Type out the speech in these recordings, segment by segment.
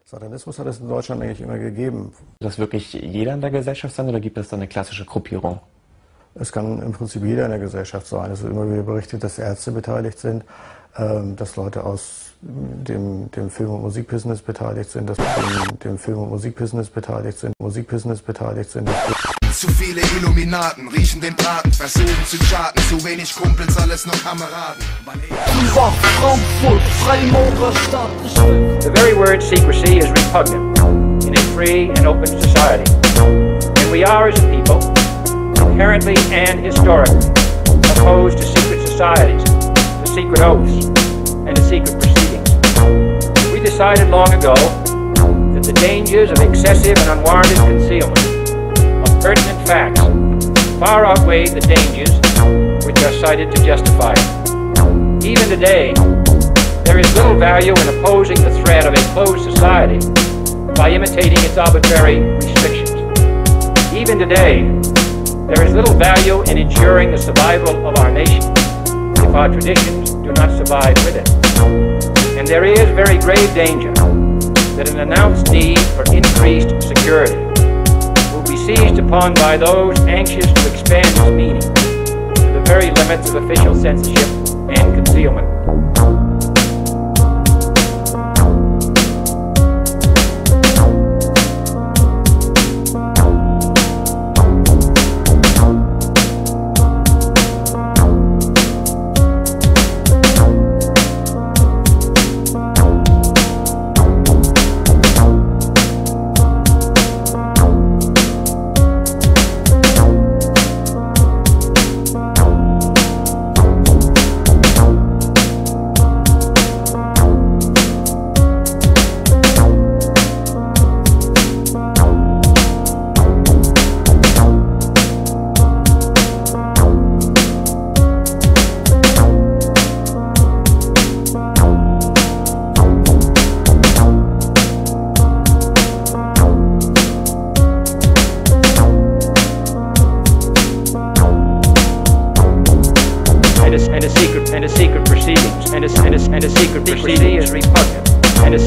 Satanismus hat es in Deutschland eigentlich immer gegeben. Ist das wirklich jeder in der Gesellschaft sein oder gibt es da eine klassische Gruppierung? Es kann im Prinzip jeder in der Gesellschaft sein. Es wird immer wieder berichtet, dass Ärzte beteiligt sind, dass Leute aus dem Film- und Musikbusiness beteiligt sind, dass dem Film- und Musikbusiness beteiligt sind, Zu viele Illuminaten riechen den Braten, versuchen zu charten, zu wenig Kumpels, alles nur Kameraden. The very word secrecy is repugnant in a free and open society. And we are, as a people, inherently and historically opposed to secret societies, to secret oaths, and to secret proceedings. We decided long ago that the dangers of excessive and unwarranted concealment of pertinent facts far outweigh the dangers which are cited to justify it. Even today, there is little value in opposing the threat of a closed society by imitating its arbitrary restrictions. Even today, there is little value in ensuring the survival of our nation if our traditions do not survive with it. And there is very grave danger that an announced need for increased security will be seized upon by those anxious to expand its meaning to the very limits of official censorship and concealment. And a secret proceedings, and a secret proceeding is repugnant, and a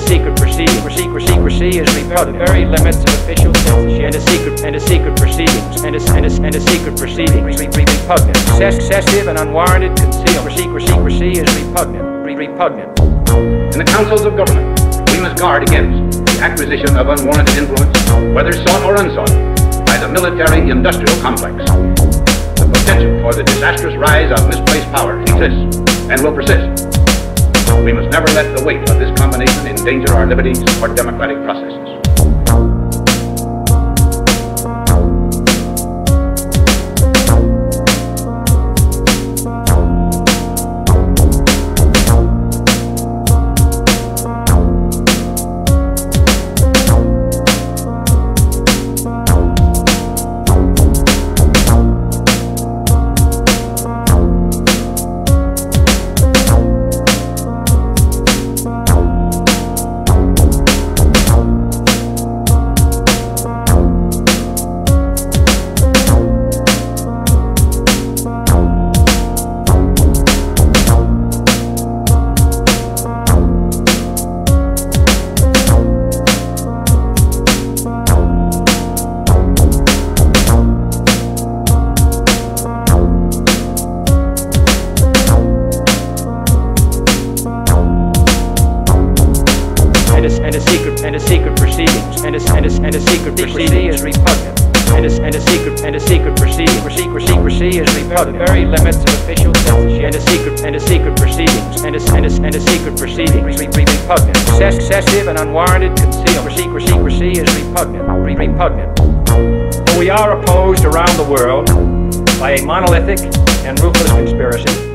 secret proceeding, secrecy is repugnant. The very limits of official censorship, and a secret proceedings, and a secret proceeding repugnant. Excessive and unwarranted concealment, secrecy is repugnant. In the councils of government, we must guard against the acquisition of unwarranted influence, whether sought or unsought, by the military-industrial complex. The potential for the disastrous rise of misplaced power exists and will persist. We must never let the weight of this combination endanger our liberties or democratic processes. And a secret proceedings, and a secret proceeding is repugnant, and a secret proceeding, secrecy is repugnant. The very limits of official censorship, and a secret proceedings, and a secret proceeding repugnant. Excessive and unwarranted concealment, secrecy is repugnant. We are opposed around the world by a monolithic and ruthless conspiracy